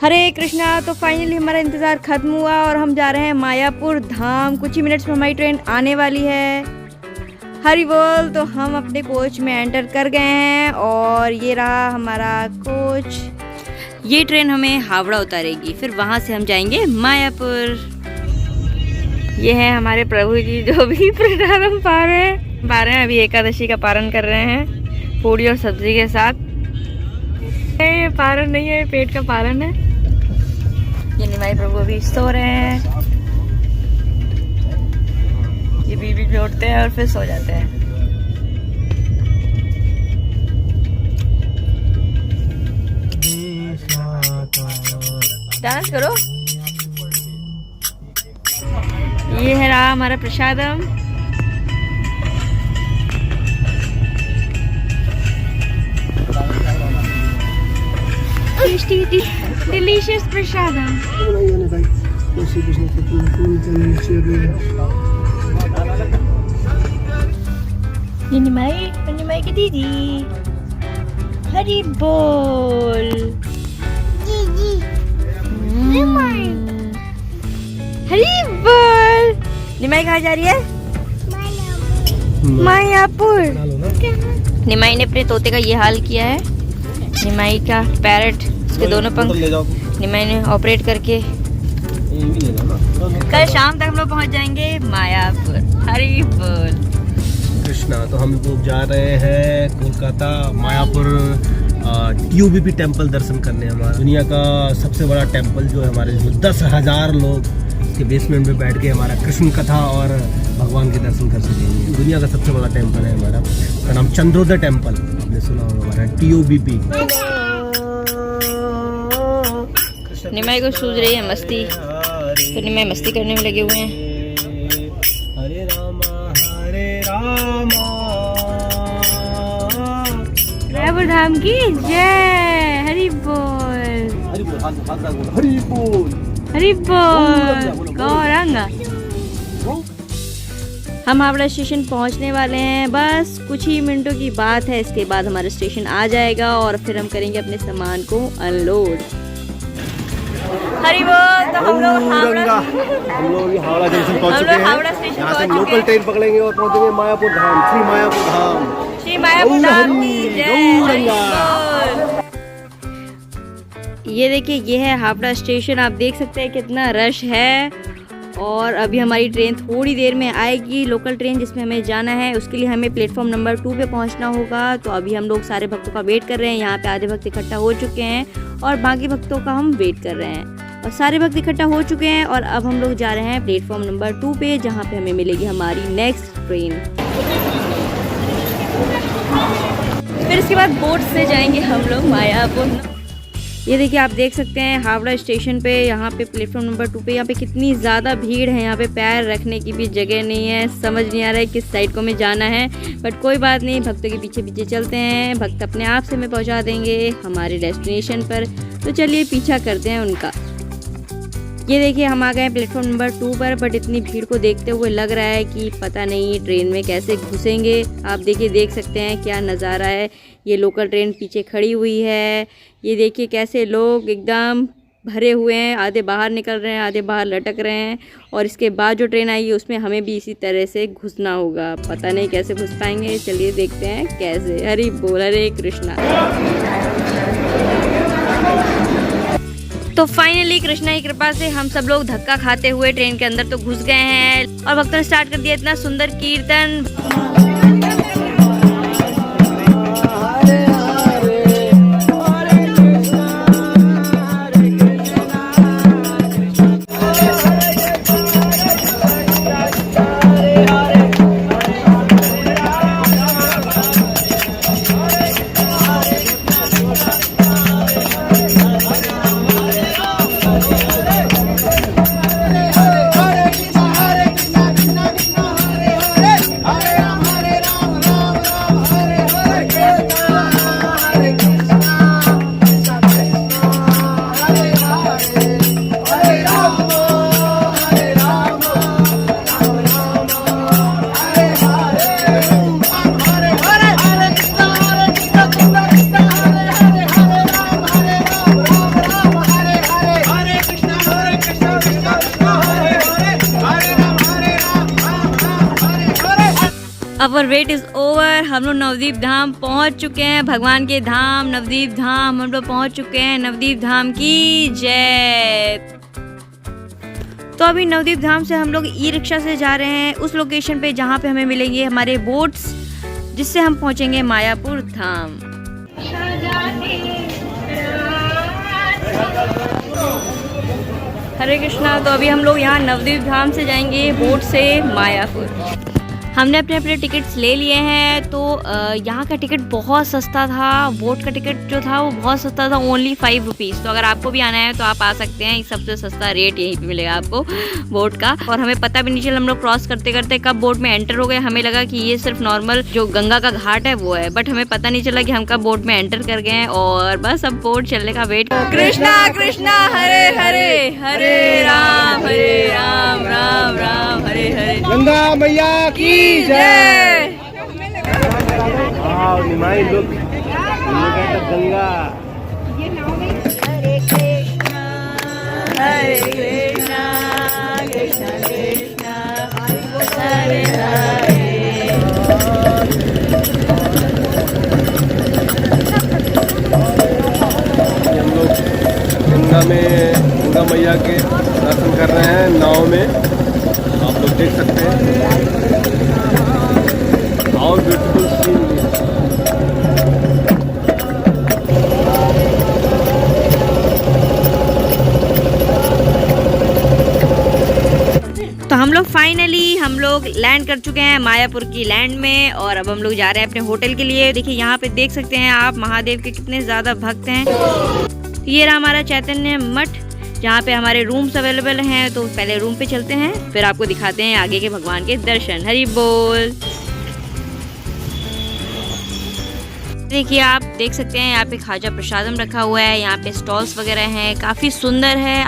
हरे कृष्णा। तो फाइनली हमारा इंतज़ार खत्म हुआ और हम जा रहे हैं मायापुर धाम। कुछ ही मिनट्स में हमारी ट्रेन आने वाली है। हरी बोल। तो हम अपने कोच में एंटर कर गए हैं और ये रहा हमारा कोच। ये ट्रेन हमें हावड़ा उतारेगी, फिर वहाँ से हम जाएंगे मायापुर। ये है हमारे प्रभु जी जो भी प्रसादम पा रहे हैं। अभी एकादशी का पारण कर रहे हैं पूड़ी और सब्जी के साथ। ये पारण नहीं है, पेट का पारण है। ये निमाई प्रभु अभी सो रहे हैं। ये बीबी जोड़ते हैं और फिर सो जाते हैं। डांस करो। ये है रहा हमारा प्रसादम। डिलीशियस प्रसादम। ये निमाई की दीदी। हरी बोल। हरी बोल। निमाई कहाँ जा रही है? मायापुर। निमाई ने अपने तोते का ये हाल किया है। निमाई का पैरट, उसके दोनों पंख निमाई ने ऑपरेट करके। कल शाम तक हम लोग पहुँच जाएंगे मायापुर। हरी बोल कृष्णा। तो हम लोग जा रहे हैं कोलकाता मायापुर टीयूबीपी टेम्पल दर्शन करने। हमारा दुनिया का सबसे बड़ा टेम्पल जो है हमारे, जो 10,000 लोग के बेसमेंट में बैठ के हमारा कृष्ण कथा और भगवान के दर्शन कर सकेंगे। दुनिया का सबसे बड़ा टेम्पल है हमारा, उसका नाम चंद्रोदय टेम्पल, आपने सुना होगा, हमारा टीयूबीपी। निमाई को सूझ रही है मस्ती, तो निमाई मस्ती करने में लगे हुए हैं। हरे रामा हरे रामा। मायापुर धाम की जय। हरि बोल। हरि बोल। हरि बोल। हरि बोल। गौरंग। हम हावड़ा स्टेशन पहुंचने वाले हैं। बस कुछ ही मिनटों की बात है, इसके बाद हमारा स्टेशन आ जाएगा और फिर हम करेंगे अपने सामान को अनलोड। हरि बोल। तो हम लोग हावड़ा जंक्शन पहुंच चुके हैं। यहाँ से लोकल ट्रेन पकड़ेंगे और पहुंचेंगे मायापुर धाम। श्री मायापुर धाम। श्री मायापुर धाम की जय। हरि बोल। ये देखिए, ये है हावड़ा स्टेशन। आप देख सकते हैं कितना रश है। और अभी हमारी ट्रेन थोड़ी देर में आएगी, लोकल ट्रेन जिसमें हमें जाना है। उसके लिए हमें प्लेटफॉर्म नंबर 2 पे पहुंचना होगा। तो अभी हम लोग सारे भक्तों का वेट कर रहे हैं। यहाँ पे आधे भक्त इकट्ठा हो चुके हैं और बाकी भक्तों का हम वेट कर रहे हैं। और सारे भक्त इकट्ठा हो चुके हैं और अब हम लोग जा रहे हैं प्लेटफॉर्म नंबर 2 पे, जहाँ पे हमें मिलेगी हमारी नेक्स्ट ट्रेन। फिर इसके बाद बोट से जाएंगे हम लोग मायापुर। ये देखिए, आप देख सकते हैं हावड़ा स्टेशन पे, यहाँ पे प्लेटफॉर्म नंबर 2 पे यहाँ पे कितनी ज़्यादा भीड़ है। यहाँ पे पैर रखने की भी जगह नहीं है। समझ नहीं आ रहा है किस साइड को हमें जाना है, बट कोई बात नहीं, भक्तों के पीछे पीछे चलते हैं। भक्त अपने आप से हमें पहुँचा देंगे हमारे डेस्टिनेशन पर। तो चलिए पीछा करते हैं उनका। ये देखिए, हम आ गए प्लेटफॉर्म नंबर 2 पर, बट इतनी भीड़ को देखते हुए लग रहा है कि पता नहीं ट्रेन में कैसे घुसेंगे। आप देखिए, देख सकते हैं क्या नज़ारा है। ये लोकल ट्रेन पीछे खड़ी हुई है। ये देखिए कैसे लोग एकदम भरे हुए हैं, आधे बाहर निकल रहे हैं, आधे बाहर लटक रहे हैं। और इसके बाद जो ट्रेन आएगी उसमें हमें भी इसी तरह से घुसना होगा। पता नहीं कैसे घुस पाएंगे, चलिए देखते हैं कैसे। हरि बोल। हरे कृष्णा। तो फाइनली कृष्णा की कृपा से हम सब लोग धक्का खाते हुए ट्रेन के अंदर तो घुस गए हैं और भक्तों ने स्टार्ट कर दिया इतना सुंदर कीर्तन। Our wait is over. हम लोग नवदीप धाम पहुंच चुके हैं, भगवान के धाम नवदीप धाम हम लोग पहुंच चुके हैं। नवदीप धाम की जय। तो अभी नवदीप धाम से हम लोग ई रिक्शा से जा रहे हैं उस लोकेशन पे जहाँ पे हमें मिलेंगे हमारे बोट्स, जिससे हम पहुँचेंगे मायापुर धाम। हरे कृष्णा। तो अभी हम लोग यहाँ नवदीप धाम से जाएंगे बोट से मायापुर। हमने अपने अपने टिकट्स ले लिए हैं। तो यहाँ का टिकट बहुत सस्ता था, बोट का टिकट जो था वो बहुत सस्ता था, ओनली 5 रुपीज़। तो अगर आपको भी आना है तो आप आ सकते हैं, सबसे सस्ता रेट यहीं पे मिलेगा आपको बोट का। और हमें पता भी नहीं चला, हम लोग क्रॉस करते करते कब बोट में एंटर हो गए। हमें लगा कि ये सिर्फ नॉर्मल जो गंगा का घाट है वो है, बट हमें पता नहीं चला कि हम कब बोट में एंटर कर गए हैं। और बस अब बोट चलने का वेट। कृष्णा कृष्णा हरे हरे, हरे राम राम राम हरे हरे। गंगा मैया की जय। वाह निमाई लुक, गंगा। हरे कृष्णा कृष्णा कृष्णा हरे हरे। हम लोग गंगा मैया के दर्शन कर रहे हैं नाव में, आप लोग देख सकते हैं। How beautiful scene. तो हम लोग लैंड कर चुके हैं मायापुर की लैंड में, और अब हम लोग जा रहे हैं अपने होटल के लिए। देखिए यहाँ पे देख सकते हैं आप महादेव के कितने ज़्यादा भक्त हैं। ये रहा हमारा चैतन्य मठ, जहाँ पे हमारे रूम्स अवेलेबल हैं। तो पहले रूम पे चलते हैं, फिर आपको दिखाते हैं आगे के भगवान के दर्शन। हरि बोल। देखिए आप देख सकते हैं यहाँ पे खाजा प्रसादम रखा हुआ है, यहाँ पे स्टॉल्स वगैरह हैं, काफ़ी सुंदर है।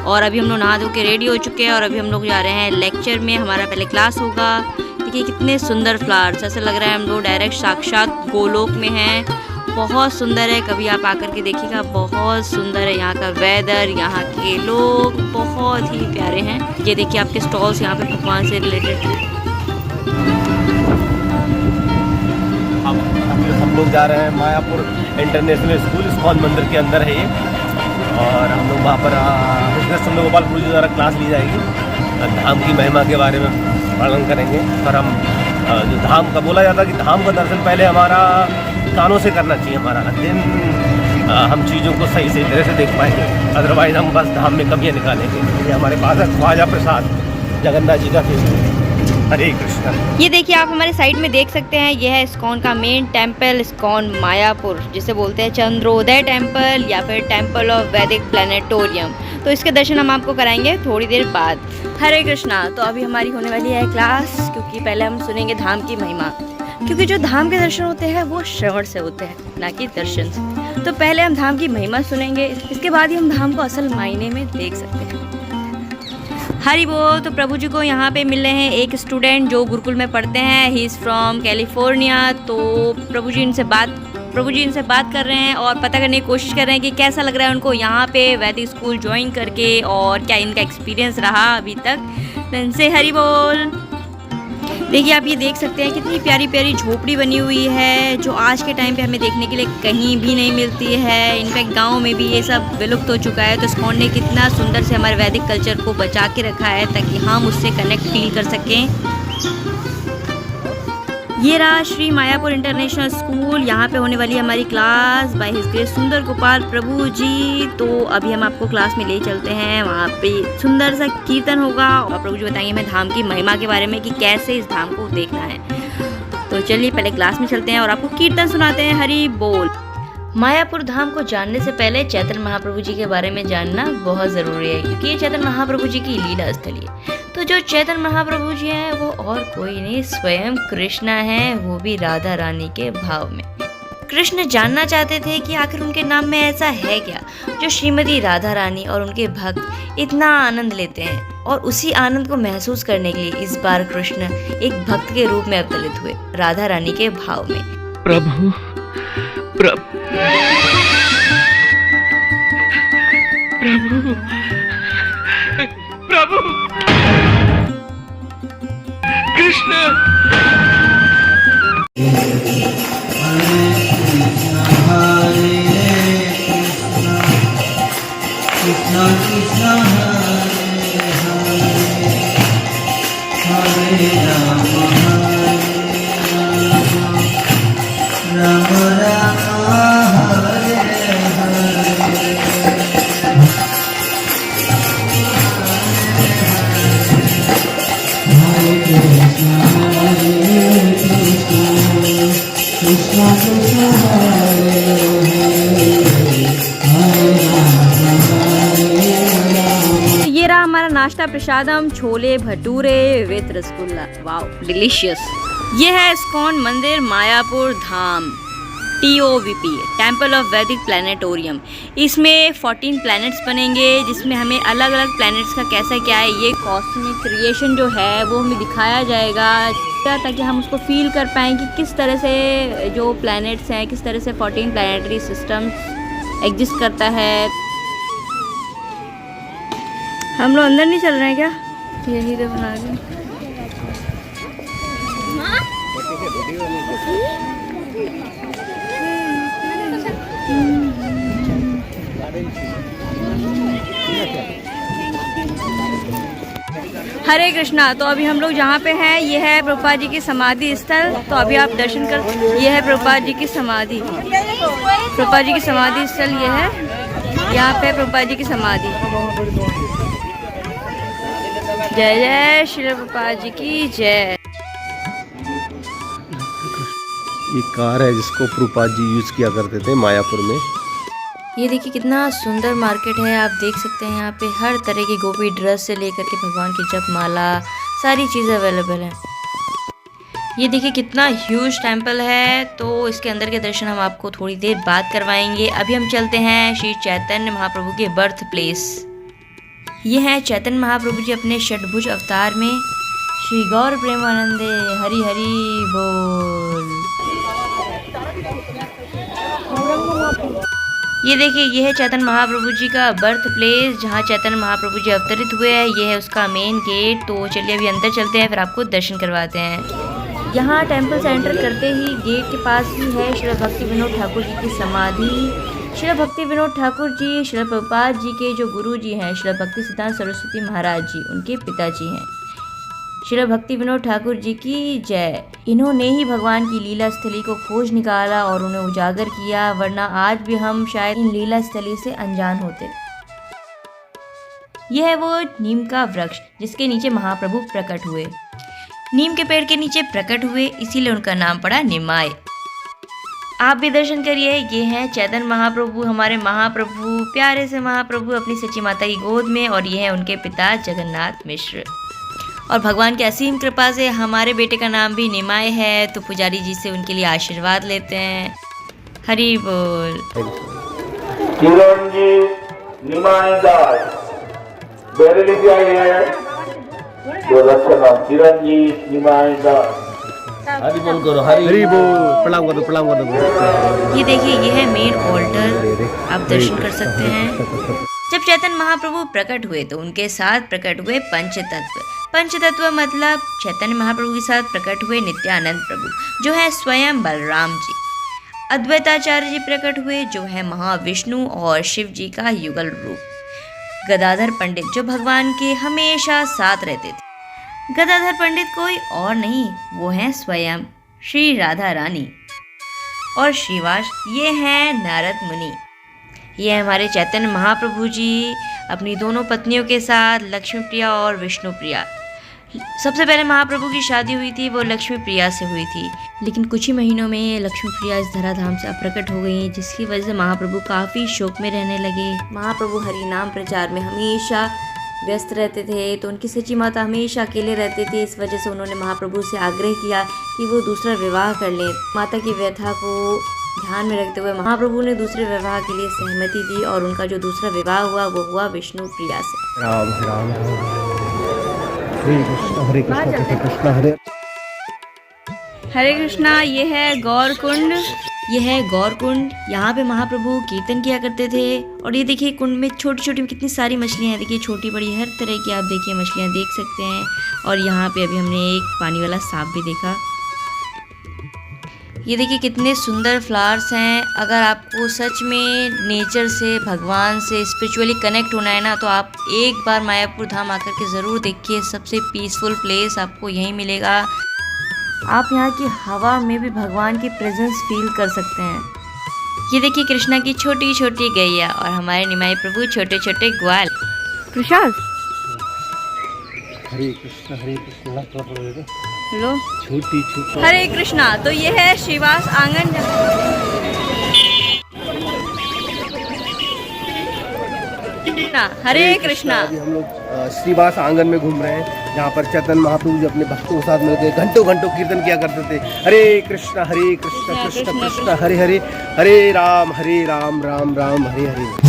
और अभी हम लोग नहा धो के रेडी हो चुके हैं, और अभी हम लोग जा रहे हैं लेक्चर में। हमारा पहले क्लास होगा। देखिए कितने सुंदर फ्लावर्स, ऐसा लग रहा है हम लोग डायरेक्ट साक्षात गोलोक में हैं। बहुत सुंदर है, कभी आप आकर के देखिएगा, बहुत सुंदर है। यहाँ का वेदर, यहाँ के लोग बहुत ही प्यारे हैं। ये देखिए आपके स्टॉल्स यहाँ पे भगवान से रिलेटेड। हम लोग जा रहे हैं मायापुर इंटरनेशनल स्कूल, इस्कॉन मंदिर के अंदर है ये। और हम लोग वहाँ पर कृष्ण गोपाल गुरु जी द्वारा क्लास ली जाएगी, धाम की महिमा के बारे में वर्णन करेंगे। और हम जो धाम का बोला जाता है कि धाम का दर्शन पहले हमारा कानों से करना चाहिए हमारा, दिन हम चीज़ों को सही सही तरह से देख पाएंगे। अदरवाइज हम बस धाम में कमियाँ निकालेंगे। ये हमारे पास है ख्वाजा प्रसाद जगन्नाथ जी का फेवरेट। हरे कृष्णा। ये देखिए आप हमारे साइड में देख सकते हैं, यह है इस्कॉन का मेन टेम्पल, इस्कॉन मायापुर, जिसे बोलते हैं चंद्रोदय टेम्पल या फिर टेम्पल ऑफ वैदिक प्लानिटोरियम। तो इसके दर्शन हम आपको कराएंगे थोड़ी देर बाद। हरे कृष्णा। तो अभी हमारी होने वाली है क्लास, क्योंकि पहले हम सुनेंगे धाम की महिमा, क्योंकि जो धाम के दर्शन होते हैं वो श्रवण से होते हैं, ना कि दर्शन से। तो पहले हम धाम की महिमा सुनेंगे, इसके बाद ही हम धाम को असल मायने में देख सकते हैं। हरि बोल। तो प्रभु जी को यहाँ पे मिल रहे हैं एक स्टूडेंट जो गुरुकुल में पढ़ते हैं, ही इज़ फ्रॉम कैलिफोर्निया। तो प्रभु जी इनसे बात कर रहे हैं और पता करने की कोशिश कर रहे हैं कि कैसा लग रहा है उनको यहाँ पे वैदिक स्कूल ज्वाइन करके, और क्या इनका एक्सपीरियंस रहा अभी तक। तो इनसे हरि बोल। देखिए आप ये देख सकते हैं कितनी प्यारी प्यारी झोपड़ी बनी हुई है, जो आज के टाइम पे हमें देखने के लिए कहीं भी नहीं मिलती है। इनफैक्ट गांव में भी ये सब विलुप्त हो चुका है। तो इस्कॉन ने कितना सुंदर से हमारे वैदिक कल्चर को बचा के रखा है, ताकि हम उससे कनेक्ट फील कर सकें। ये रहा श्री मायापुर इंटरनेशनल स्कूल, यहाँ पे होने वाली हमारी क्लास बाय हिज ग्रेस सुंदर गोपाल प्रभु जी। तो अभी हम आपको क्लास में ले चलते हैं, वहाँ पे सुंदर सा कीर्तन होगा और प्रभु जी बताएंगे हमें धाम की महिमा के बारे में कि कैसे इस धाम को देखना है। तो चलिए पहले क्लास में चलते हैं और आपको कीर्तन सुनाते हैं। हरि बोल। मायापुर धाम को जानने से पहले चैतन्य महाप्रभु जी के बारे में जानना बहुत ज़रूरी है, क्योंकि ये चैतन्य महाप्रभु जी की लीला स्थली है। तो जो चैतन्य महाप्रभु जी हैं वो और कोई नहीं, स्वयं कृष्ण हैं, वो भी राधा रानी के भाव में। कृष्ण जानना चाहते थे कि आखिर उनके नाम में ऐसा है क्या जो श्रीमती राधा रानी और उनके भक्त इतना आनंद लेते हैं, और उसी आनंद को महसूस करने के लिए इस बार कृष्ण एक भक्त के रूप में अवतरित हुए, राधा रानी के भाव में। प्रभु प्रभु प्रभु प्रभु कृष्ण। ये रहा हमारा नाश्ता prasadam, chole bhature with rasgulla. Wow delicious. ये है इस्कॉन मंदिर Mayapur Dham, TOVP temple of Vedic planetarium. इसमें 14 प्लैनेट्स बनेंगे, जिसमें हमें अलग अलग प्लैनेट्स का कैसा क्या है, ये कॉस्मिक क्रिएशन जो है वो हमें दिखाया जाएगा, ताकि हम उसको फील कर पाएँ कि किस तरह से जो प्लैनेट्स हैं, किस तरह से 14 प्लानिटरी सिस्टम एग्जिस्ट करता है। हम लोग अंदर नहीं चल रहे हैं क्या? यही तो बना रहे हैं। हरे कृष्णा। तो अभी हम लोग जहाँ पे हैं ये है प्रभुपाद जी की समाधि स्थल। तो अभी आप दर्शन कर, ये है प्रभुपाद जी की समाधि, प्रभुपाद जी की समाधि स्थल ये है, यहाँ पे प्रभुपाद जी की समाधि। जय जय श्री प्रभुपाद जी की जय। ये कार है जिसको प्रभुपाद जी यूज किया करते थे मायापुर में। ये देखिए कितना सुंदर मार्केट है, आप देख सकते हैं यहाँ पे हर तरह की गोपी ड्रेस से लेकर के भगवान की जपमाला सारी चीज़ें अवेलेबल हैं। ये देखिए कितना ह्यूज टेम्पल है। तो इसके अंदर के दर्शन हम आपको थोड़ी देर बाद करवाएंगे। अभी हम चलते हैं श्री चैतन्य महाप्रभु के बर्थ प्लेस। ये हैं चैतन्य महाप्रभु जी अपने षटभुज अवतार में। श्री गौर प्रेमानंदे हरि हरि बोल। ये देखिए ये है चैतन्य महाप्रभु जी का बर्थ प्लेस, जहाँ चैतन्य महाप्रभु जी अवतरित हुए हैं। ये है उसका मेन गेट। तो चलिए अभी अंदर चलते हैं, फिर आपको दर्शन करवाते हैं। यहाँ टेम्पल से एंटर करते ही गेट के पास ही है श्री भक्ति विनोद ठाकुर जी की समाधि। श्री भक्ति विनोद ठाकुर जी श्री प्रभुपाद जी के जो गुरु जी हैं, श्री भक्ति सिद्धांत सरस्वती महाराज जी, उनके पिताजी हैं। श्री भक्ति विनोद ठाकुर जी की जय। इन्होंने ही भगवान की लीला स्थली को खोज निकाला और उन्हें उजागर किया, वरना आज भी हम शायद इन लीला स्थली से अनजान होते। यह है वो नीम का वृक्ष जिसके नीचे महाप्रभु प्रकट हुए। नीम के पेड़ के नीचे प्रकट हुए, इसीलिए उनका नाम पड़ा निमाय। आप भी दर्शन करिए। ये हैं चैतन्य महाप्रभु, हमारे महाप्रभु, प्यारे से महाप्रभु अपनी सच्ची माता की गोद में, और ये हैं उनके पिता जगन्नाथ मिश्र। और भगवान की असीम कृपा से हमारे बेटे का नाम भी निमाय है। तो पुजारी जी से उनके लिए आशीर्वाद लेते हैं। हरि बोल। चिरंजीव निमाय दास बेरे लिखी आई है जो रचना चिरंजीव निमाय दास। हरि बोल करो, हरि बोल। प्रणाम करो, प्रणाम करो। ये देखिए ये है मेन ऑल्टर, आप दर्शन कर सकते हैं। जब चैतन्य महाप्रभु प्रकट हुए तो उनके साथ प्रकट हुए पंचतत्व। पंचतत्व मतलब चैतन्य महाप्रभु के साथ प्रकट हुए नित्यानंद प्रभु जो है स्वयं बलराम जी। अद्वैताचार्य जी प्रकट हुए जो है महाविष्णु और शिव जी का युगल रूप। गदाधर पंडित जो भगवान के हमेशा साथ रहते थे। गदाधर पंडित कोई और नहीं, वो हैं स्वयं श्री राधा रानी। और श्रीवास ये हैं नारद मुनि। ये हमारे चैतन्य महाप्रभु जी अपनी दोनों पत्नियों के साथ, लक्ष्मी प्रिया और विष्णु प्रिया। सबसे पहले महाप्रभु की शादी हुई थी वो लक्ष्मी प्रिया से हुई थी, लेकिन कुछ ही महीनों में लक्ष्मी प्रिया इस धराधाम से अप्रकट हो गई, जिसकी वजह से महाप्रभु काफ़ी शोक में रहने लगे। महाप्रभु हरि नाम प्रचार में हमेशा व्यस्त रहते थे, तो उनकी सच्ची माता हमेशा अकेले रहते थे। इस वजह से उन्होंने महाप्रभु से आग्रह किया कि वो दूसरा विवाह कर लें। माता की व्यथा को ध्यान में रखते हुए महाप्रभु ने दूसरे विवाह के लिए सहमति दी, और उनका जो दूसरा विवाह हुआ वो हुआ विष्णु प्रिया से। राम राम हरे कृष्ण हरे हरे कृष्णा। ये है गौर कुंड। ये है गौर कुंड। यहाँ पे महाप्रभु कीर्तन किया करते थे। और ये देखिए कुंड में छोटी छोटी कितनी सारी मछलियाँ हैं। देखिए छोटी बड़ी हर तरह की आप देखिए मछलियाँ देख सकते हैं। और यहाँ पे अभी हमने एक पानी वाला सांप भी देखा। ये देखिए कितने सुंदर फ्लावर्स हैं। अगर आपको सच में नेचर से, भगवान से स्पिरिचुअली कनेक्ट होना है ना, तो आप एक बार मायापुर धाम आकर के ज़रूर देखिए। सबसे पीसफुल प्लेस आपको यहीं मिलेगा। आप यहाँ की हवा में भी भगवान की प्रेजेंस फील कर सकते हैं। ये देखिए कृष्णा की छोटी छोटी गैया और हमारे निमाई प्रभु छोटे छोटे ग्वाल। प्रसाद हरे कृष्णा लो छोटी छोटी। हरे कृष्णा। तो ये है श्रीवास आंगन। हरे कृष्णा। अभी हम लोग श्रीवास आंगन में घूम रहे हैं, जहाँ पर चैतन्य महाप्रभु जी अपने भक्तों के साथ मिलकर घंटों घंटों कीर्तन किया करते थे। हरे कृष्णा कृष्ण कृष्ण हरे हरे, हरे राम राम राम हरे हरे।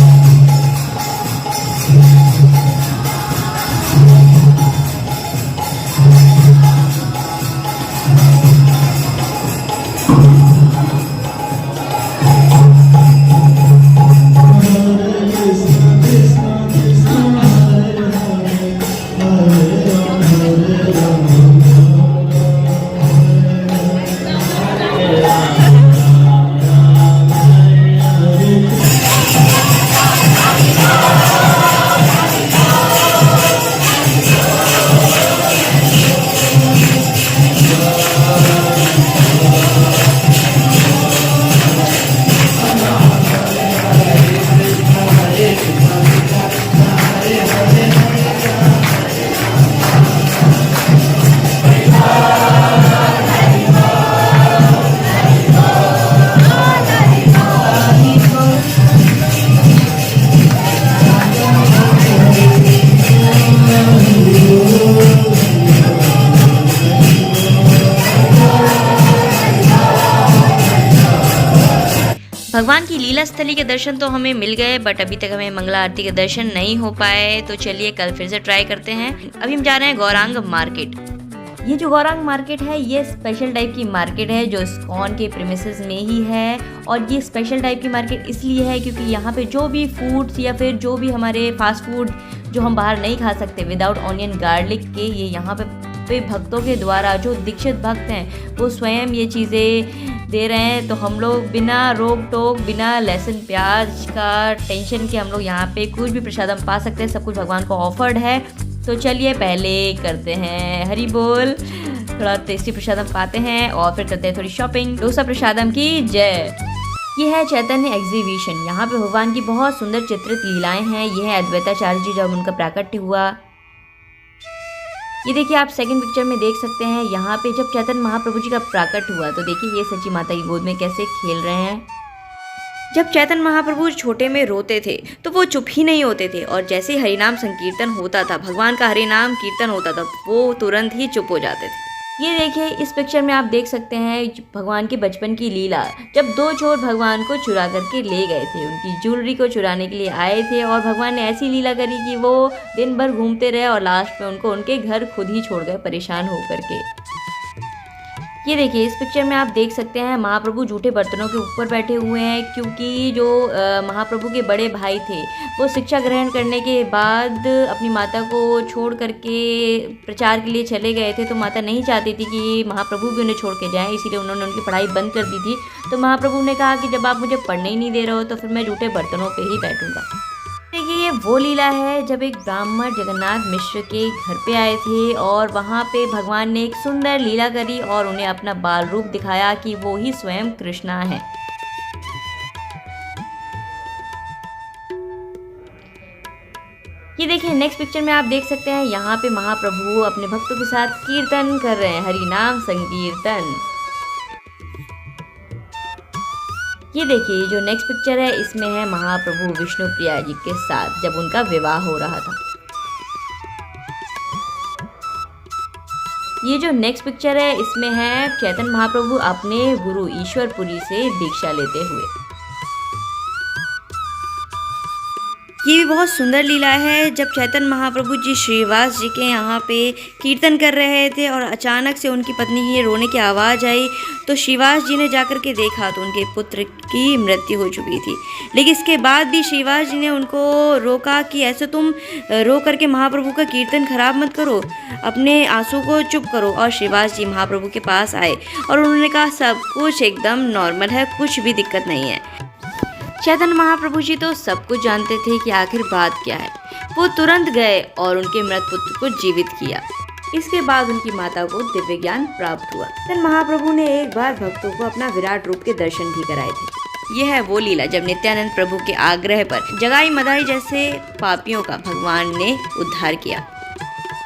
भगवान की लीला स्थली के दर्शन तो हमें मिल गए, बट अभी तक हमें मंगला आरती के दर्शन नहीं हो पाए। तो चलिए कल फिर से ट्राई करते हैं। अभी हम जा रहे हैं गौरांग मार्केट। ये जो गौरांग मार्केट है ये स्पेशल टाइप की मार्केट है जो इस्कॉन के प्रीमिसेस में ही है। और ये स्पेशल टाइप की मार्केट इसलिए है क्योंकि यहाँ पे जो भी फूड्स या फिर जो भी हमारे फास्ट फूड जो हम बाहर नहीं खा सकते विदाउट ऑनियन गार्लिक के, ये यहाँ पे भक्तों के द्वारा, जो दीक्षित भक्त हैं वो स्वयं ये चीज़ें दे रहे हैं। तो हम लोग बिना रोक टोक, बिना लहसुन प्याज का टेंशन के हम लोग यहाँ पे कुछ भी प्रसाद हम पा सकते हैं। सब कुछ भगवान को ऑफर्ड है। तो चलिए पहले करते हैं हरि बोल, थोड़ा टेस्टी प्रसादम पाते हैं और फिर करते हैं थोड़ी शॉपिंग। डोसा प्रसादम की जय। ये है चैतन्य एग्जीबिशन। यहाँ पे भगवान की बहुत सुंदर चित्रित लीलाएं हैं। ये है अद्वैताचार्य जी जब उनका प्राकट्य हुआ। ये देखिए आप सेकंड पिक्चर में देख सकते हैं, यहाँ पे जब चैतन्य महाप्रभु जी का प्राकट हुआ तो देखिए ये सच्ची माता की गोद में कैसे खेल रहे हैं। जब चैतन्य महाप्रभु छोटे में रोते थे तो वो चुप ही नहीं होते थे, और जैसे ही हरिनाम संकीर्तन होता था, भगवान का हरिनाम कीर्तन होता था, वो तुरंत ही चुप हो जाते थे। ये देखिए इस पिक्चर में आप देख सकते हैं भगवान के बचपन की लीला, जब दो चोर भगवान को चुरा करके ले गए थे, उनकी ज्वेलरी को चुराने के लिए आए थे, और भगवान ने ऐसी लीला करी कि वो दिन भर घूमते रहे और लास्ट में उनको उनके घर खुद ही छोड़ गए परेशान होकर के। ये देखिए इस पिक्चर में आप देख सकते हैं महाप्रभु जूठे बर्तनों के ऊपर बैठे हुए हैं, क्योंकि जो महाप्रभु के बड़े भाई थे वो शिक्षा ग्रहण करने के बाद अपनी माता को छोड़ करके प्रचार के लिए चले गए थे। तो माता नहीं चाहती थी कि महाप्रभु भी उन्हें छोड़ के जाएं, इसीलिए उन्होंने उनकी पढ़ाई बंद कर दी थी। तो महाप्रभु ने कहा कि जब आप मुझे पढ़ने ही नहीं दे रहे हो तो फिर मैं जूठे बर्तनों पर ही बैठूंगा। देखिए ये वो लीला है जब एक ब्राह्मण जगन्नाथ मिश्र के घर पे आए थे और वहाँ पे भगवान ने एक सुंदर लीला करी और उन्हें अपना बाल रूप दिखाया कि वो ही स्वयं कृष्णा है। ये देखिए नेक्स्ट पिक्चर में आप देख सकते हैं यहाँ पे महाप्रभु अपने भक्तों के साथ कीर्तन कर रहे हैं, हरि नाम संकीर्तन। ये देखिए जो नेक्स्ट पिक्चर है इसमें है महाप्रभु विष्णुप्रिया जी के साथ जब उनका विवाह हो रहा था। ये जो नेक्स्ट पिक्चर है इसमें है चैतन्य महाप्रभु अपने गुरु ईश्वरपुरी से दीक्षा लेते हुए। ये भी बहुत सुंदर लीला है। जब चैतन्य महाप्रभु जी श्रीवास जी के यहाँ पे कीर्तन कर रहे थे और अचानक से उनकी पत्नी की रोने की आवाज़ आई, तो श्रीवास जी ने जाकर के देखा तो उनके पुत्र की मृत्यु हो चुकी थी। लेकिन इसके बाद भी श्रीवास जी ने उनको रोका कि ऐसे तुम रो करके महाप्रभु का कीर्तन खराब मत करो, अपने आंसू को चुप करो। और श्रीवास जी महाप्रभु के पास आए और उन्होंने कहा सब कुछ एकदम नॉर्मल है, कुछ भी दिक्कत नहीं है। चैतन्य महाप्रभु जी तो सब कुछ जानते थे कि आखिर बात क्या है। वो तुरंत गए और उनके मृत पुत्र को जीवित किया। इसके बाद उनकी माता को दिव्य ज्ञान प्राप्त हुआ। चैतन्य महाप्रभु ने एक बार भक्तों को अपना विराट रूप के दर्शन भी कराए थे। यह है वो लीला जब नित्यानंद प्रभु के आग्रह पर जगाई मदाई जैसे पापियों का भगवान ने उद्धार किया।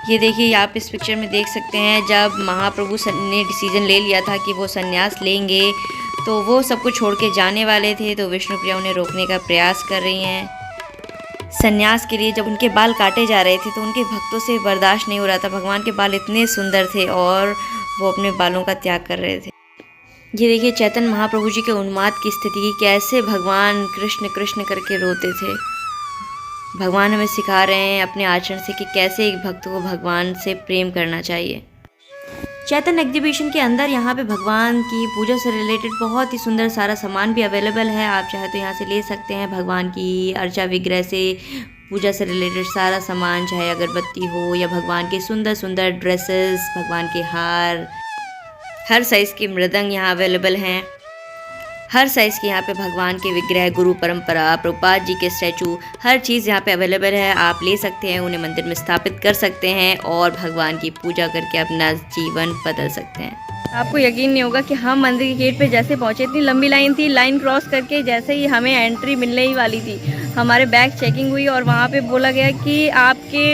ये देखिए, आप इस पिक्चर में देख सकते हैं जब महाप्रभु ने डिसीजन ले लिया था कि वो संन्यास लेंगे, तो वो सब कुछ छोड़ के जाने वाले थे, तो विष्णु प्रिया उन्हें रोकने का प्रयास कर रही हैं। संन्यास के लिए जब उनके बाल काटे जा रहे थे तो उनके भक्तों से बर्दाश्त नहीं हो रहा था। भगवान के बाल इतने सुंदर थे और वो अपने बालों का त्याग कर रहे थे। ये देखिए चैतन्य महाप्रभु जी के उन्माद की स्थिति की, कैसे भगवान कृष्ण कृष्ण करके रोते थे। भगवान हमें सिखा रहे हैं अपने आचरण से कि कैसे एक भक्त को भगवान से प्रेम करना चाहिए। चैतन्य एग्जीबिशन के अंदर यहाँ पे भगवान की पूजा से रिलेटेड बहुत ही सुंदर सारा सामान भी अवेलेबल है। आप चाहे तो यहाँ से ले सकते हैं। भगवान की अर्चा विग्रह से पूजा से रिलेटेड सारा सामान, चाहे अगरबत्ती हो या भगवान के सुंदर सुंदर ड्रेसेस, भगवान के हार, हर साइज़ के मृदंग यहाँ अवेलेबल हैं। हर साइज़ के यहाँ पे भगवान के विग्रह, गुरु परंपरा, प्रभुपाद जी के स्टैचू, हर चीज़ यहाँ पे अवेलेबल है। आप ले सकते हैं, उन्हें मंदिर में स्थापित कर सकते हैं और भगवान की पूजा करके अपना जीवन बदल सकते हैं। आपको यकीन नहीं होगा कि हम मंदिर के गेट पे जैसे पहुँचे, इतनी लंबी लाइन थी। लाइन क्रॉस करके जैसे ही हमें एंट्री मिलने ही वाली थी, हमारे बैग चेकिंग हुई और वहाँ पे बोला गया कि आपके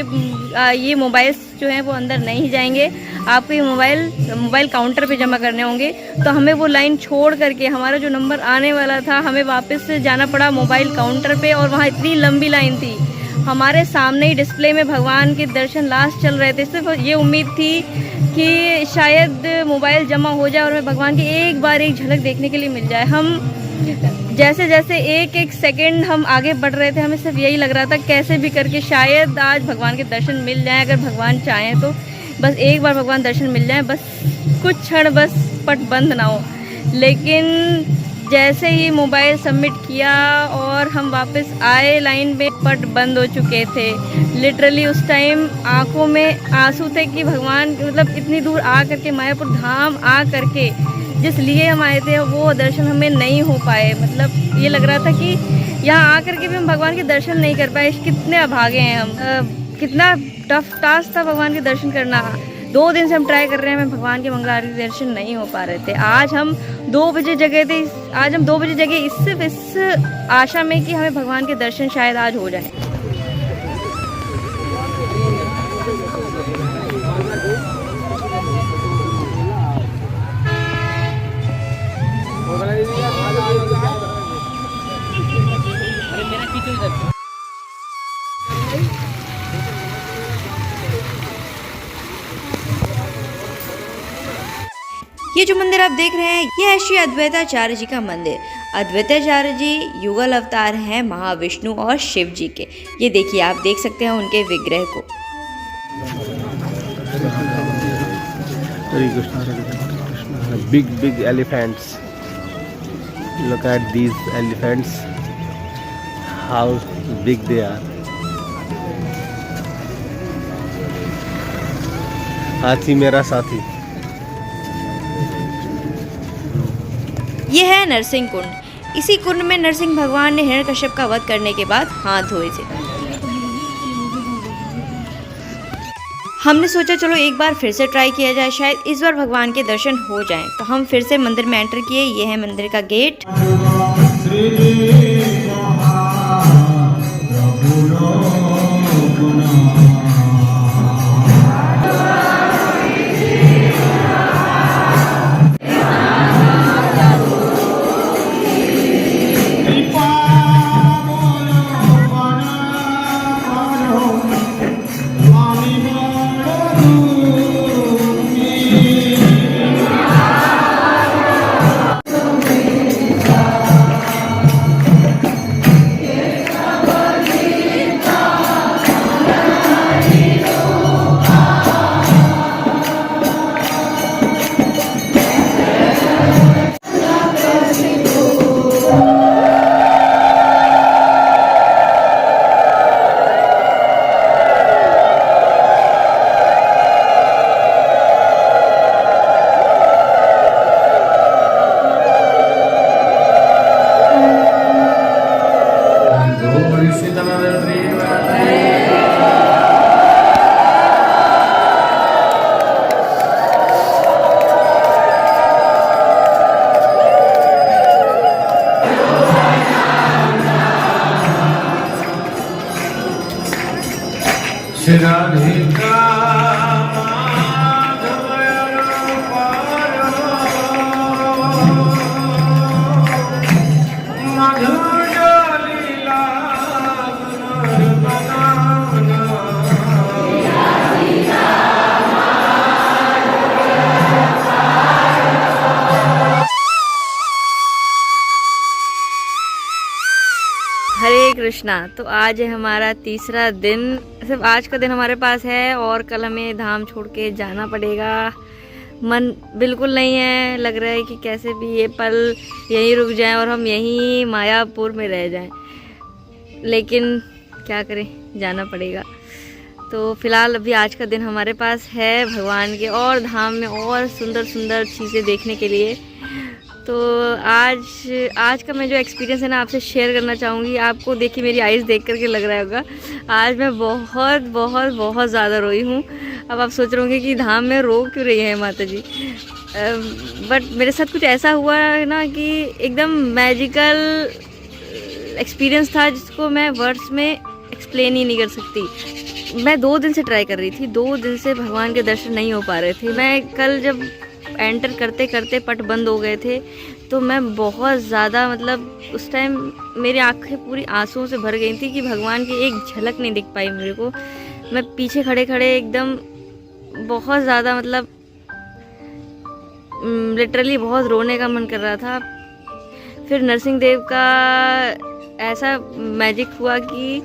ये मोबाइल्स जो हैं वो अंदर नहीं जाएंगे, आपको ये मोबाइल काउंटर पे जमा करने होंगे। तो हमें वो लाइन छोड़ करके हमारा जो नंबर आने वाला था, हमें वापस से जाना पड़ा मोबाइल काउंटर पे और वहाँ इतनी लंबी लाइन थी। हमारे सामने ही डिस्प्ले में भगवान के दर्शन लास्ट चल रहे थे। सिर्फ ये उम्मीद थी कि शायद मोबाइल जमा हो जाए और हमें भगवान की एक बार एक झलक देखने के लिए मिल जाए। हम जैसे जैसे एक एक सेकंड हम आगे बढ़ रहे थे, हमें सिर्फ यही लग रहा था कैसे भी करके शायद आज भगवान के दर्शन मिल जाएं। अगर भगवान चाहें तो बस एक बार भगवान दर्शन मिल जाए, बस कुछ क्षण बस पट बंद ना हो। लेकिन जैसे ही मोबाइल सबमिट किया और हम वापस आए, लाइन में पट बंद हो चुके थे। लिटरली उस टाइम आंखों में आंसू थे कि भगवान मतलब इतनी दूर आ करके, मायापुर धाम आ करके जिस लिए हम आए थे वो दर्शन हमें नहीं हो पाए। मतलब ये लग रहा था कि यहाँ आ करके भी हम भगवान के दर्शन नहीं कर पाए। कितने अभागे हैं हम। कितना टफ टास्क था भगवान के दर्शन करना। 2 दिन से हम ट्राई कर रहे हैं, हमें भगवान के मंगल आरती दर्शन नहीं हो पा रहे थे। आज हम 2 बजे जगह थे, आज हम 2 बजे जगह सिर्फ इस आशा में कि हमें भगवान के दर्शन शायद आज हो जाए। ये जो मंदिर आप देख रहे हैं यह है श्री अद्वैताचार्य जी का मंदिर। अद्वैताचार्य जी युगल अवतार हैं महाविष्णु और शिव जी के। ये देखिए, आप देख सकते हैं उनके विग्रह को। Big elephants. Look at these elephants. How big they are. हाथी मेरा साथी। ये है नरसिंह कुंड। इसी कुंड में नरसिंह भगवान ने हिरण्यकश्यप का वध करने के बाद हाथ धोए थे। हमने सोचा चलो एक बार फिर से ट्राई किया जाए, शायद इस बार भगवान के दर्शन हो जाएं। तो हम फिर से मंदिर में एंटर किए। ये है मंदिर का गेट। राधिका हरे कृष्णा। तो आज है हमारा तीसरा दिन। सिर्फ आज का दिन हमारे पास है और कल हमें धाम छोड़ के जाना पड़ेगा। मन बिल्कुल नहीं है, लग रहा है कि कैसे भी ये पल यहीं रुक जाएं और हम यहीं मायापुर में रह जाएं, लेकिन क्या करें, जाना पड़ेगा। तो फिलहाल अभी आज का दिन हमारे पास है भगवान के और धाम में और सुंदर सुंदर चीज़ें देखने के लिए। तो आज का मैं जो एक्सपीरियंस है ना आपसे शेयर करना चाहूँगी। आपको देखिए मेरी आइज़ देख करके लग रहा होगा आज मैं बहुत बहुत बहुत ज़्यादा रोई हूँ। अब आप सोच रहे होंगे कि धाम में रो क्यों रही है माता जी, बट मेरे साथ कुछ ऐसा हुआ है ना कि एकदम मैजिकल एक्सपीरियंस था जिसको मैं वर्ड्स में एक्सप्लेन ही नहीं कर सकती। मैं 2 दिन से ट्राई कर रही थी, 2 दिन से भगवान के दर्शन नहीं हो पा रहे थे। मैं कल जब एंटर करते करते पट बंद हो गए थे तो मैं बहुत ज़्यादा मतलब उस टाइम मेरी आंखें पूरी आंसुओं से भर गई थी कि भगवान की एक झलक नहीं दिख पाई मेरे को। मैं पीछे खड़े खड़े एकदम बहुत ज़्यादा मतलब लिटरली बहुत रोने का मन कर रहा था। फिर नरसिंह देव का ऐसा मैजिक हुआ कि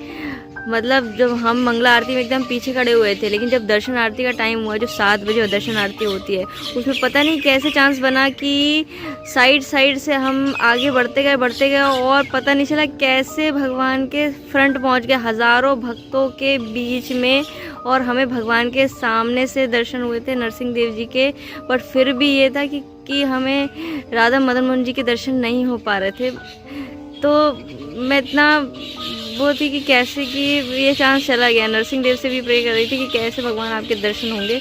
मतलब जब हम मंगला आरती में एकदम पीछे खड़े हुए थे, लेकिन जब दर्शन आरती का टाइम हुआ जो 7 बजे दर्शन आरती होती है, उसमें पता नहीं कैसे चांस बना कि साइड से हम आगे बढ़ते गए और पता नहीं चला कैसे भगवान के फ्रंट पहुंच गए हज़ारों भक्तों के बीच में, और हमें भगवान के सामने से दर्शन हुए थे नरसिंह देव जी के। बट फिर भी ये था कि हमें राधा मदन मोहन जी के दर्शन नहीं हो पा रहे थे। तो मैं इतना वो थी कि कैसे कि ये चांस चला गया। नरसिंह देव से भी प्रे कर रही थी कि कैसे भगवान आपके दर्शन होंगे।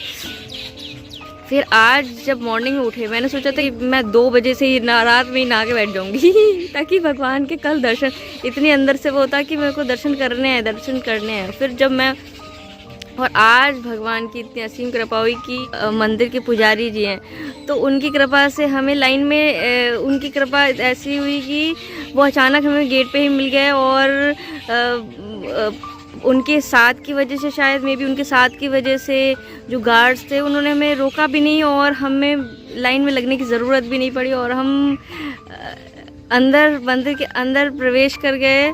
फिर आज जब मॉर्निंग में उठे मैंने सोचा था कि मैं 2 बजे से ही रात में ही नहा के बैठ जाऊंगी ताकि भगवान के कल दर्शन, इतनी अंदर से वो था कि मेरे को दर्शन करने हैं। फिर जब मैं, और आज भगवान की इतनी असीम कृपा हुई कि मंदिर के पुजारी जी हैं, तो उनकी कृपा से हमें लाइन में उनकी कृपा ऐसी हुई कि वो अचानक हमें गेट पे ही मिल गए। और उनके साथ की वजह से, शायद मे बी उनके साथ की वजह से जो गार्ड्स थे उन्होंने हमें रोका भी नहीं और हमें लाइन में लगने की ज़रूरत भी नहीं पड़ी, और हम मंदिर के अंदर प्रवेश कर गए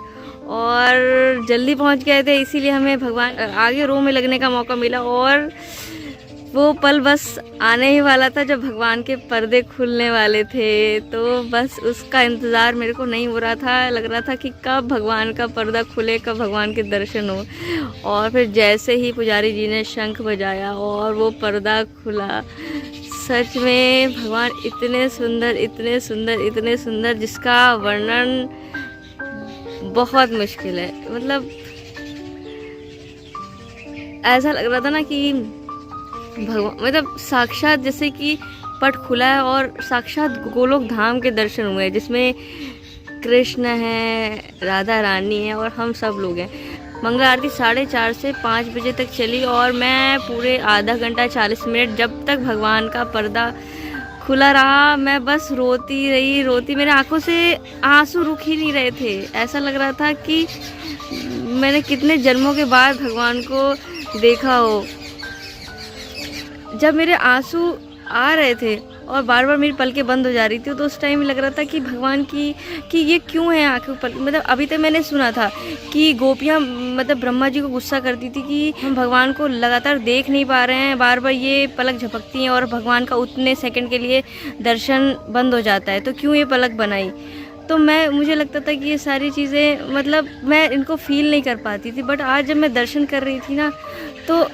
और जल्दी पहुंच गए थे। इसीलिए हमें भगवान आगे रो में लगने का मौका मिला। और वो पल बस आने ही वाला था जब भगवान के पर्दे खुलने वाले थे, तो बस उसका इंतज़ार मेरे को नहीं हो रहा था। लग रहा था कि कब भगवान का पर्दा खुले, कब भगवान के दर्शन हो। और फिर जैसे ही पुजारी जी ने शंख बजाया और वो पर्दा खुला, सच में भगवान इतने सुंदर जिसका वर्णन बहुत मुश्किल है। मतलब ऐसा लग रहा था ना कि भगवान मतलब साक्षात जैसे कि पट खुला है और साक्षात गोलोक धाम के दर्शन हुए हैं, जिसमें कृष्ण है, राधा रानी है और हम सब लोग हैं। मंगला आरती 4:30 से 5 बजे तक चली और मैं पूरे आधा घंटा 40 मिनट जब तक भगवान का पर्दा खुला रहा, मैं बस रोती रही। मेरे आंखों से आंसू रुक ही नहीं रहे थे। ऐसा लग रहा था कि मैंने कितने जन्मों के बाद भगवान को देखा हो। जब मेरे आंसू आ रहे थे और बार बार मेरी पलकें बंद हो जा रही थी, तो उस टाइम लग रहा था कि भगवान की ये क्यों है आंखों पर। मतलब अभी तक मैंने सुना था कि गोपियाँ मतलब ब्रह्मा जी को गुस्सा करती थी कि हम भगवान को लगातार देख नहीं पा रहे हैं, बार बार ये पलक झपकती हैं और भगवान का उतने सेकंड के लिए दर्शन बंद हो जाता है, तो क्यों ये पलक बनाई। तो मुझे लगता था कि ये सारी चीज़ें मतलब मैं इनको फील नहीं कर पाती थी। बट आज जब मैं दर्शन कर रही थी ना, तो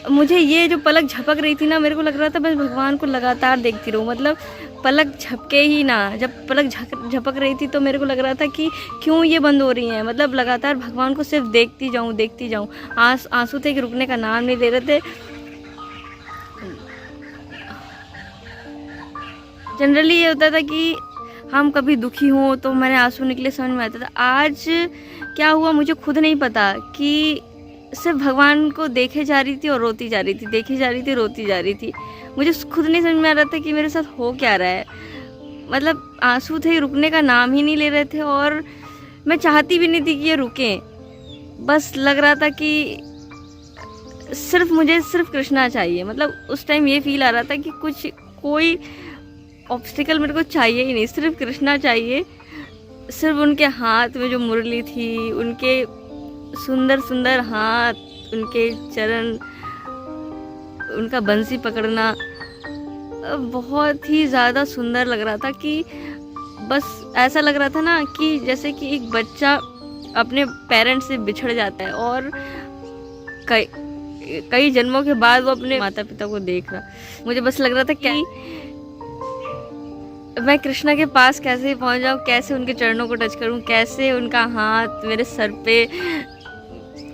मुझे ये जो पलक झपक रही थी ना, मेरे को लग रहा था बस भगवान को लगातार देखती रहूँ। मतलब पलक झपके ही ना, जब पलक झपक रही थी तो मेरे को लग रहा था कि क्यों ये बंद हो रही हैं। मतलब लगातार भगवान को सिर्फ देखती जाऊँ। आंसू थे कि रुकने का नाम नहीं ले रहे थे। जनरली ये होता था कि हम कभी दुखी हों तो मेरे आंसू निकले, समझ में आता था। आज क्या हुआ मुझे खुद नहीं पता कि सिर्फ भगवान को देखे जा रही थी और रोती जा रही थी, देखे जा रही थी, रोती जा रही थी। मुझे खुद नहीं समझ में आ रहा था कि मेरे साथ हो क्या रहा है। मतलब आंसू थे, रुकने का नाम ही नहीं ले रहे थे और मैं चाहती भी नहीं थी कि ये रुकें। बस लग रहा था कि मुझे सिर्फ कृष्णा चाहिए। मतलब उस टाइम ये फील आ रहा था कि कोई ऑब्स्टिकल मेरे को चाहिए ही नहीं, सिर्फ कृष्णा चाहिए। सिर्फ उनके हाथ में जो मुरली थी, उनके सुंदर सुंदर हाथ, उनके चरण, उनका बंसी पकड़ना बहुत ही ज़्यादा सुंदर लग रहा था कि बस ऐसा लग रहा था ना कि जैसे कि एक बच्चा अपने पेरेंट्स से बिछड़ जाता है और कई जन्मों के बाद वो अपने माता पिता को देख रहा। मुझे बस लग रहा था कि मैं कृष्णा के पास कैसे पहुंच जाऊं, कैसे उनके चरणों को टच करूं, कैसे उनका हाथ मेरे सर पे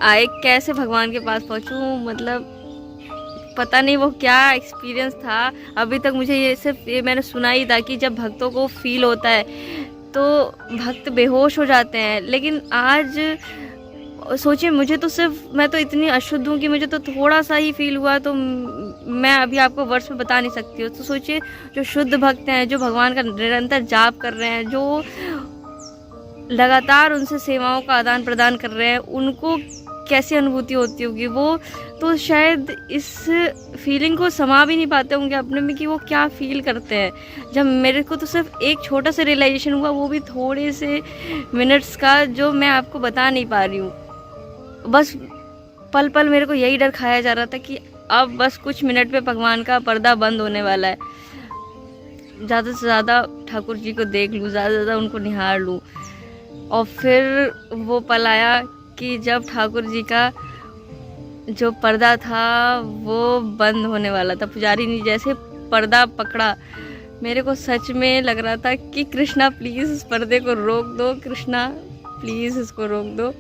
आए, कैसे भगवान के पास पहुंचूं। मतलब पता नहीं वो क्या एक्सपीरियंस था। अभी तक मुझे ये मैंने सुना ही था कि जब भक्तों को फील होता है तो भक्त बेहोश हो जाते हैं, लेकिन आज सोचिए मुझे तो मैं तो इतनी अशुद्ध हूँ कि मुझे तो थोड़ा सा ही फील हुआ, तो मैं अभी आपको वर्ड्स में बता नहीं सकती हूँ। तो सोचिए जो शुद्ध भक्त हैं, जो भगवान का निरंतर जाप कर रहे हैं, जो लगातार उनसे सेवाओं का आदान प्रदान कर रहे हैं, उनको कैसी अनुभूति होती होगी। वो तो शायद इस फीलिंग को समा भी नहीं पाते होंगे अपने में कि वो क्या फील करते हैं। जब मेरे को तो सिर्फ एक छोटा सा रियलाइजेशन हुआ, वो भी थोड़े से मिनट्स का, जो मैं आपको बता नहीं पा रही हूँ। बस पल पल मेरे को यही डर खाया जा रहा था कि अब बस कुछ मिनट पे भगवान का पर्दा बंद होने वाला है। ज़्यादा से ज़्यादा ठाकुर जी को देख लूँ, ज़्यादा से ज़्यादा उनको निहार लूँ। और फिर वो पल आया कि जब ठाकुर जी का जो पर्दा था वो बंद होने वाला था। पुजारी ने जैसे पर्दा पकड़ा, मेरे को सच में लग रहा था कि कृष्णा प्लीज़ इस पर्दे को रोक दो, कृष्णा प्लीज़ इसको रोक दो,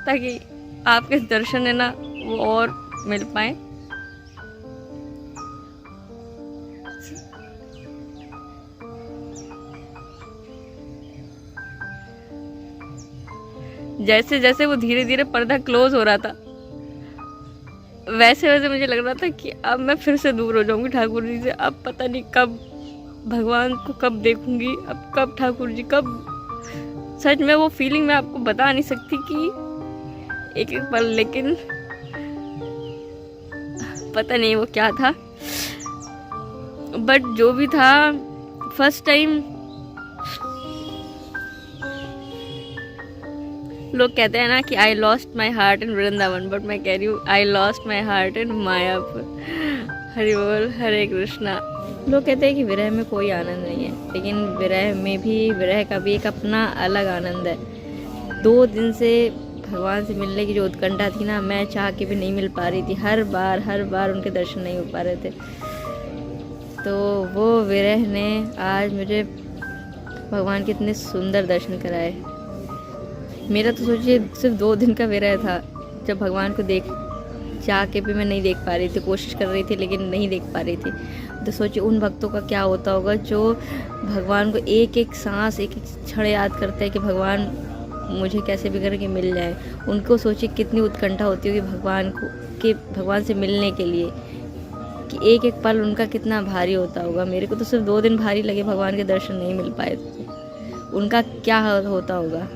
ताकि आपके दर्शन है ना वो और मिल पाए। जैसे जैसे वो धीरे धीरे पर्दा क्लोज हो रहा था, वैसे वैसे मुझे लग रहा था कि अब मैं फिर से दूर हो जाऊंगी ठाकुर जी से। अब पता नहीं कब भगवान को कब देखूंगी, अब कब ठाकुर जी कब। सच में वो फीलिंग मैं आपको बता नहीं सकती कि एक एक पल, लेकिन पता नहीं वो क्या था। बट जो भी था, फर्स्ट टाइम लोग कहते हैं ना कि I lost my heart in Vrindavan, but मैं कह रही हूँ I lost my heart in Mayapur. Hari बोल, हरे कृष्णा। लोग कहते हैं कि विरह में कोई आनंद नहीं है, लेकिन विरह का भी एक अपना अलग आनंद है। 2 दिन से भगवान से मिलने की जो उत्कंठा थी ना, मैं चाह के भी नहीं मिल पा रही थी। हर बार उनके दर्शन नहीं हो पा रहे थे। तो वो विरह ने आज मुझे भगवान के इतने सुंदर दर्शन कराए। मेरा तो सोचिए सिर्फ 2 दिन का विरह था, जब भगवान को चाह के भी मैं नहीं देख पा रही थी। कोशिश कर रही थी लेकिन नहीं देख पा रही थी। तो सोचिए उन भक्तों का क्या होता होगा जो भगवान को एक एक सांस, एक एक क्षण याद करते हैं कि भगवान मुझे कैसे भी करके मिल जाए। उनको सोचिए कितनी उत्कंठा होती होगी भगवान से मिलने के लिए, कि एक एक पल उनका कितना भारी होता होगा। मेरे को तो सिर्फ 2 दिन भारी लगे, भगवान के दर्शन नहीं मिल पाए। उनका क्या होता होगा,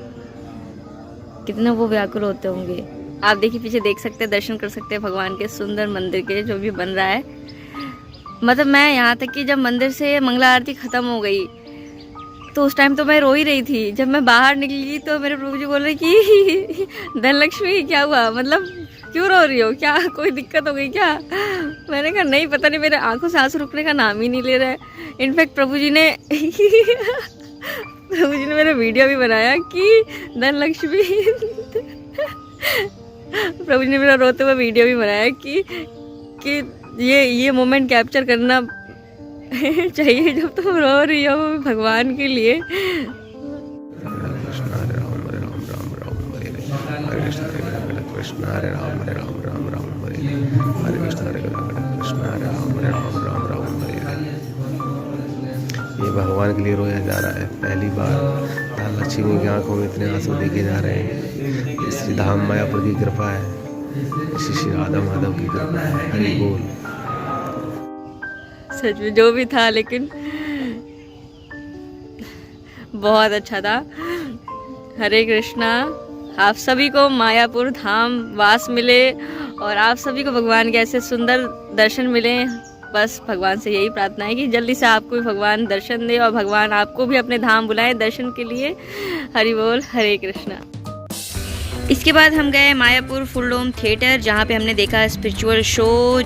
कितना वो व्याकुल होते होंगे। आप देखिए पीछे देख सकते हैं, दर्शन कर सकते हैं भगवान के सुंदर मंदिर के, जो भी बन रहा है। मतलब मैं यहाँ तक कि जब मंदिर से मंगला आरती ख़त्म हो गई तो उस टाइम तो मैं रो ही रही थी। जब मैं बाहर निकली तो मेरे प्रभु जी बोल रहे कि धनलक्ष्मी क्या हुआ, मतलब क्यों रो रही हो, क्या कोई दिक्कत हो गई क्या? मैंने कहा नहीं, पता नहीं, मेरे आंखों से आंसू रुकने का नाम ही नहीं ले रहा है। इनफैक्ट प्रभु जी ने मेरा वीडियो भी बनाया कि धनलक्ष्मी प्रभु जी ने मेरा रोते हुए वीडियो भी बनाया कि ये मोमेंट कैप्चर करना चाहिए जब तुम रो रही हो भगवान के लिए। कृष्ण हरे राम हरे कृष्ण हरे राम हरे कृष्ण हरे कृष्ण हरे राम हरे। ये भगवान के लिए रोया जा रहा है। पहली बार माता लक्ष्मी की आंखों में इतने आंसू देखे जा रहे हैं। श्री धाम मायापुर की कृपा है, श्री राधा माधव की कृपा है। हरि बोल। सच में जो भी था, लेकिन बहुत अच्छा था। हरे कृष्णा। आप सभी को मायापुर धाम वास मिले और आप सभी को भगवान के ऐसे सुंदर दर्शन मिले। बस भगवान से यही प्रार्थना है कि जल्दी से आपको भी भगवान दर्शन दे और भगवान आपको भी अपने धाम बुलाए दर्शन के लिए। हरि बोल, हरे कृष्णा। इसके बाद हम गए मायापुर फुल डोम थिएटर, जहाँ पे हमने देखा स्पिरिचुअल शो।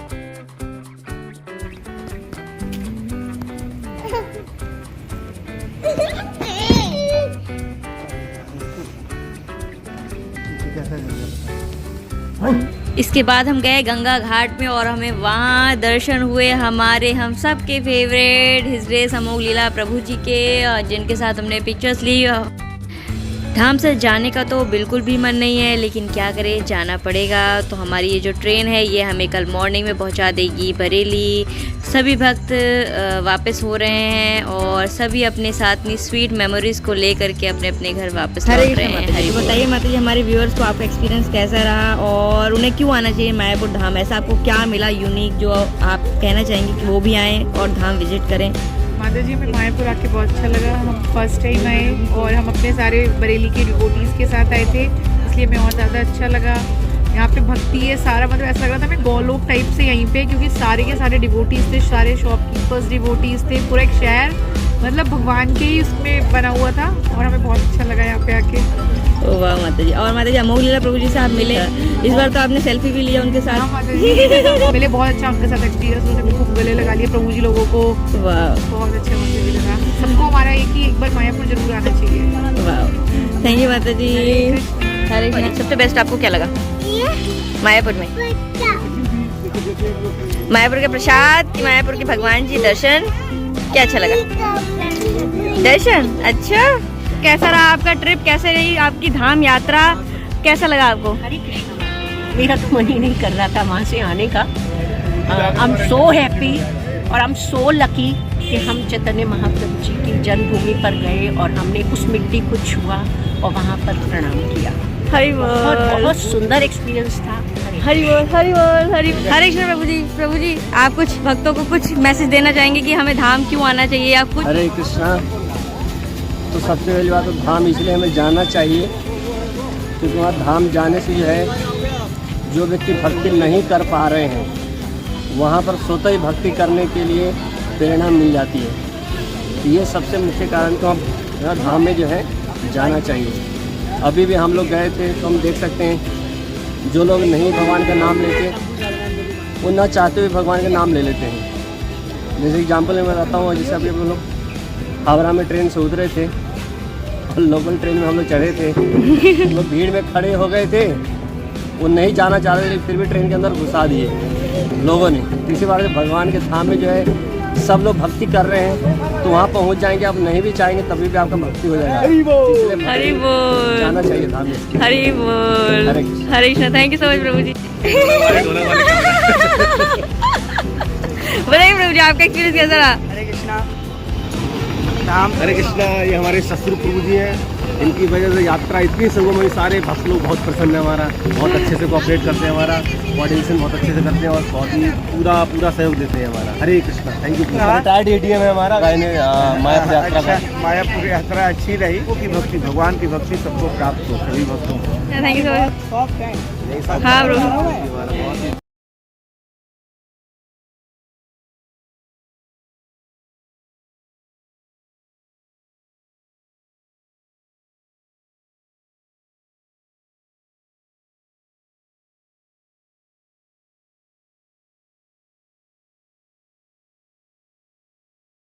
इसके बाद हम गए गंगा घाट में और हमें वहाँ दर्शन हुए हमारे हम सब के फेवरेट हिज ग्रेस अमोघ लीला प्रभु जी के, जिनके साथ हमने पिक्चर्स ली। धाम से जाने का तो बिल्कुल भी मन नहीं है, लेकिन क्या करें, जाना पड़ेगा। तो हमारी ये जो ट्रेन है ये हमें कल मॉर्निंग में पहुंचा देगी बरेली। सभी भक्त वापस हो रहे हैं और सभी अपने साथ अपनी स्वीट मेमोरीज को लेकर के अपने अपने घर वापस लौट रहे हैं। हरि बताइए माता जी, हमारे व्यूअर्स को आपका एक्सपीरियंस कैसा रहा और उन्हें क्यों आना चाहिए मायापुर धाम? ऐसा आपको क्या मिला यूनिक जो आप कहना चाहेंगे कि वो भी आएँ और धाम विजिट करें? माता जी, मैं मायापुर आके बहुत अच्छा लगा। हम फर्स्ट टाइम आए और हम अपने सारे बरेली के डिवोटीज़ के साथ आए थे, इसलिए मैं और ज़्यादा अच्छा लगा। यहाँ पे भक्ति है सारा, मतलब ऐसा लग रहा था मैं गौलोक टाइप से यहीं पे, क्योंकि सारे के सारे डिवोटीज़ थे, सारे शॉपकीपर्स डिवोटीज़ थे, पूरा एक शहर मतलब भगवान के ही उसमें बना हुआ था और हमें बहुत अच्छा लगा यहाँ पे आके। ओ वाह माता जी। और माता जी, अमोघ लीला प्रभु जी से आप मिले, इस बार तो आपने सेल्फी भी लिया उनके साथ। हाँ माता जी, मिले, बहुत अच्छा उनके साथ एक्सपीरियंस, उन्होंने खूब गले लगा लिए प्रभु जी लोगों को। वाह, बहुत अच्छा मुझे भी लगा। सबको हमारा एक बार मायापुर जरूर आना चाहिए। वाह, थैंक यू माता जी। हरे कृष्ण। सबसे बेस्ट आपको क्या लगा मायापुर में? मायापुर के प्रसाद कि मायापुर के भगवान जी दर्शन? क्या अच्छा लगा? दर्शन। अच्छा, कैसा रहा आपका ट्रिप? कैसे रही आपकी धाम यात्रा? कैसा लगा आपको? हरे कृष्ण। मेरा तो मन ही नहीं कर रहा था वहाँ से आने का। आई एम सो हैप्पी और आई एम सो लकी कि हम चैतन्य महाप्रभु जी की जन्मभूमि पर गए और हमने उस मिट्टी को छुआ और वहाँ पर प्रणाम किया। हरि बोल। बहुत सुंदर एक्सपीरियंस था। हरि बोल, हरि बोल, हरि हरे कृष्ण। प्रभु जी आप कुछ भक्तों को कुछ मैसेज देना चाहेंगे कि हमें धाम क्यों आना चाहिए या कुछ? हरे कृष्णा। तो सबसे पहली बात तो धाम इसलिए हमें जाना चाहिए क्योंकि वहाँ धाम जाने से जो है जो व्यक्ति भक्ति नहीं कर पा रहे हैं वहाँ पर स्वतः ही भक्ति करने के लिए प्रेरणा मिल जाती है। ये सबसे मुख्य कारण तो हम धाम में जो है जाना चाहिए। अभी भी हम लोग गए थे तो हम देख सकते हैं जो लोग नहीं भगवान का नाम लेते वो ना चाहते हुए भगवान का नाम ले लेते हैं। जैसे एग्जाम्पल मैं बताता हूँ, जैसे अभी हम लोग हावड़ा में ट्रेन से उतरे थे और लोकल ट्रेन में हम लोग चढ़े थे, हम लोग भीड़ में खड़े हो गए थे। वो नहीं जाना चाह रहे थे फिर भी ट्रेन के अंदर घुसा दिए लोगों ने। इसी बार भगवान के धाम में जो है सब लोग भक्ति कर रहे हैं तो वहाँ पहुँच जाएंगे। आप नहीं भी चाहेंगे तभी भी आपका भक्ति हो जाएगा। इसलिए हरि बोल, जाना चाहिए धाम में। हरि बोल, Hare Krishna. Thank you so much प्रभु जी। बताइए प्रभु जी आपका एक्सपीरियंस कैसा रहा? हरे कृष्णा। हरे कृष्णा। ये हमारे ससुर प्रभु जी हैं, इनकी वजह से यात्रा इतनी सुगम हुई। सारे भक्त लोग बहुत प्रसन्न है, हमारा बहुत अच्छे से कोऑपरेट करते हैं, हमारा कोऑर्डिनेशन बहुत अच्छे से करते हैं और बहुत ही पूरा सहयोग देते हैं हमारा। Hare Krishna. Thank you. Retired ADM है हमारा। मायापुर यात्रा का मायापुर यात्रा अच्छी रही की भक्ति, भगवान की भक्ति सबको प्राप्त हो, सभी भक्तों को। Thank you so much. हाँ प्रभु।